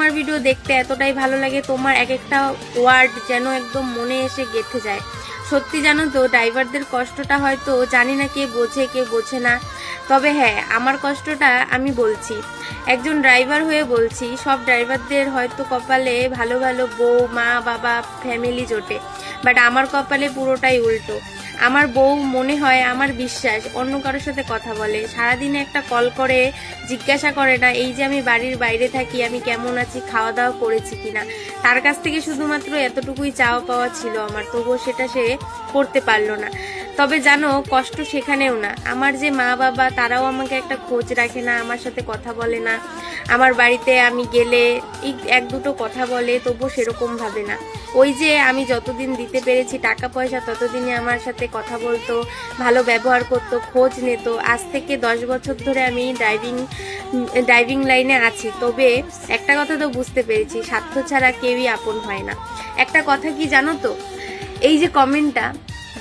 তোমার ভিডিও দেখতে এতটাই ভালো লাগে, তোমার এক একটা ওয়ার্ড যেন একদম মনে এসে গেঁথে যায়। সত্যি জানো তো, ড্রাইভারদের কষ্টটা হয়তো জানি না কে বোঝে কে বোঝে না, তবে হ্যাঁ আমার কষ্টটা আমি বলছি, একজন ড্রাইভার হয়ে বলছি। সব ড্রাইভারদের হয়তো কপালে ভালো ভালো বউ, মা, বাবা, ফ্যামিলি জোটে, বাট আমার কপালে পুরোটাই উল্টো। আমার বউ মনে হয়, আমার বিশ্বাস, অন্য কারোর সাথে কথা বলে, সারাদিনে একটা কল করে জিজ্ঞাসা করে না এই যে আমি বাড়ির বাইরে থাকি, আমি কেমন আছি, খাওয়া দাওয়া করেছি কিনা। তার কাছ থেকে শুধুমাত্র এতটুকুই চাওয়া পাওয়া ছিল আমার, তবুও সেটা সে করতে পারলো না। তবে জানো, কষ্ট সেখানেও না। আমার যে মা বাবা, তারাও আমাকে একটা খোঁজ রাখে না, আমার সাথে কথা বলে না। আমার বাড়িতে আমি গেলে এক দুটো কথা বলে, তবুও সেরকম ভাবে না। ওই যে আমি যতদিন দিতে পেরেছি টাকা পয়সা, ততদিনই আমার সাথে কথা বলতো, ভালো ব্যবহার করতো, খোঁজ নিত। আজ থেকে 10 বছর ধরে আমি ড্রাইভিং লাইনে আছি, তবে একটা কথা তো বুঝতে পেরেছি, স্বার্থ ছাড়া কেউই আপন হয় না। একটা কথা কি জানো তো, এই যে কমেন্টটা,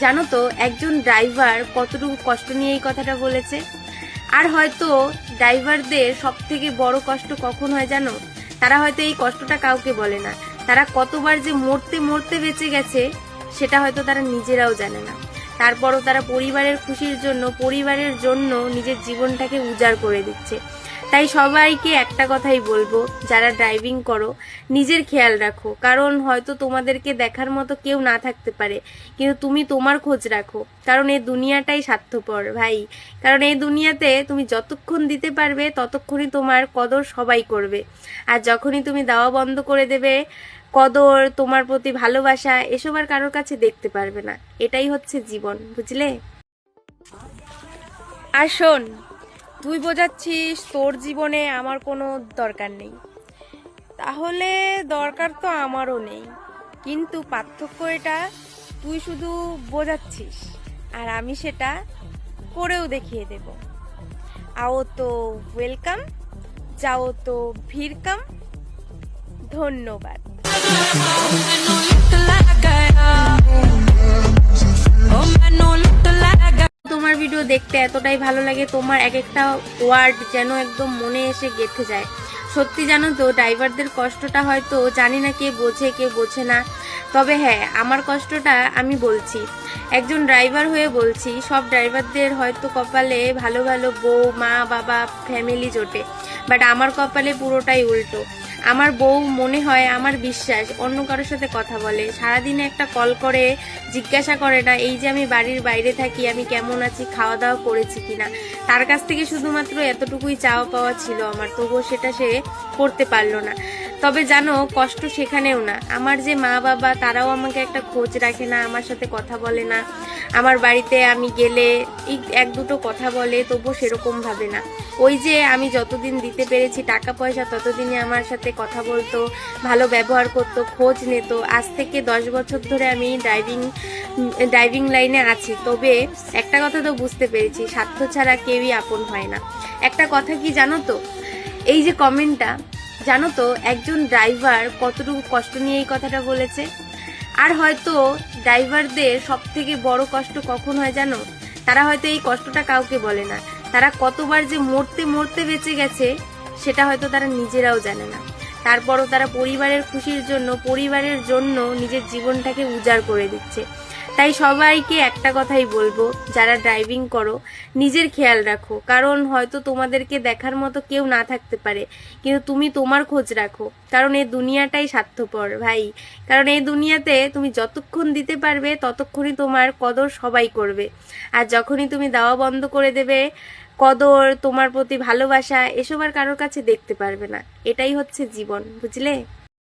জানো তো একজন ড্রাইভার কতটুকু কষ্ট নিয়ে এই কথাটা বলেছে। আর হয়তো ড্রাইভারদের সব থেকে বড় কষ্ট কখন হয় জানো, তারা হয়তো এই কষ্টটা কাউকে বলে না। তারা কতবার যে মরতে মরতে বেঁচে গেছে সেটা হয়তো তারা নিজেরাও জানে না। তারপরও তারা পরিবারের খুশির জন্য, পরিবারের জন্য নিজের জীবনটাকে উজাড় করে দিচ্ছে। তাই সবাইকে একটা কথাই বলবো, যারা ড্রাইভিং করো নিজের খেয়াল রাখো, কারণ হয়তো তোমাদেরকে দেখার মতো কেউ না থাকতে পারে, কিন্তু তুমি তোমার খোঁজ রাখো, কারণ এই দুনিয়াটাই স্বার্থপর ভাই। কারণ এই দুনিয়াতে তুমি যতক্ষণ দিতে পারবে ততক্ষণই তোমার কদর সবাই করবে, আর যখনই তুমি দেওয়া বন্ধ করে দেবে, কদর, তোমার প্রতি ভালোবাসা এসব আর কারোর কাছে দেখতে পারবে না। এটাই হচ্ছে জীবন, বুঝলে? আর শোন, তুই বোঝাচ্ছিস তোর জীবনে আমার কোনো দরকার নেই, তাহলে দরকার তো আমারও নেই, কিন্তু পার্থক্য এটা, তুই শুধু বোঝাচ্ছিস আর আমি সেটা করেও দেখিয়ে দেব। আও তো ওয়েলকাম, যাও তো ভিড়কাম। ধন্যবাদ। তোমার ভিডিও দেখতে এতটাই ভালো লাগে, তোমার এক একটা ওয়ার্ড যেন একদম মনে এসে গেঁথে যায়। সত্যি জানো তো, ড্রাইভারদের কষ্টটা হয়তো জানি না কে বোঝে কে বোঝে না, তবে হ্যাঁ আমার কষ্টটা আমি বলছি, একজন ড্রাইভার হয়ে বলছি। সব ড্রাইভারদের হয়তো কপালে ভালো ভালো বউ, মা, বাবা, ফ্যামিলি জোটে, বাট আমার কপালে পুরোটাই উল্টো। আমার বউ মনে হয়, আমার বিশ্বাস, অন্য কারোর সাথে কথা বলে, সারাদিনে একটা কল করে জিজ্ঞাসা করে না এই যে আমি বাড়ির বাইরে থাকি, আমি কেমন আছি, খাওয়া দাওয়া করেছি কিনা। তার কাছ থেকে শুধুমাত্র এতটুকুই চাওয়া পাওয়া ছিল আমার, তবুও সেটা সে করতে পারলো না। তবে জানো, কষ্ট সেখানেও না। আমার যে মা বাবা, তারাও আমাকে একটা খোঁজ রাখে না, আমার সাথে কথা বলে না। আমার বাড়িতে আমি গেলে এক দুটো কথা বলে, তবুও সেরকম ভাবে না। ওই যে আমি যতদিন দিতে পেরেছি টাকা পয়সা, ততদিনই আমার সাথে কথা বলতো, ভালো ব্যবহার করতো, খোঁজ নিত। আজ থেকে 10 বছর ধরে আমি ড্রাইভিং লাইনে আছি, তবে একটা কথা তো বুঝতে পেরেছি, স্বার্থ ছাড়া কেউই আপন হয় না। একটা কথা কি জানো তো, এই যে কমেন্টটা, জানো তো একজন ড্রাইভার কতটুকু কষ্ট নিয়ে এই কথাটা বলেছে। আর হয়তো ড্রাইভারদের সব থেকে বড় কষ্ট কখন হয় জানো, তারা হয়তো এই কষ্টটা কাউকে বলে না। তারা কতবার যে মরতে মরতে বেঁচে গেছে সেটা হয়তো তারা নিজেরাও জানে না। তারপরও তারা পরিবারের খুশির জন্য, পরিবারের জন্য নিজের জীবনটাকে উজাড় করে দিচ্ছে। তাই সবাইকে একটা কথাই বলবো, যারা ড্রাইভিং করো নিজের খেয়াল রাখো, কারণ হয়তো তোমাদেরকে দেখার মতো কেউ না থাকতে পারে, কিন্তু তুমি তোমার খোঁজ রাখো, কারণ এই দুনিয়াটাই স্বার্থপর ভাই। কারণ এই দুনিয়াতে তুমি যতক্ষণ দিতে পারবে ততক্ষণই তোমার কদর সবাই করবে, আর যখনই তুমি দেওয়া বন্ধ করে দেবে, কদর, তোমার প্রতি ভালোবাসা এসব আর কারোর কাছে দেখতে পারবে না। এটাই হচ্ছে জীবন, বুঝলে?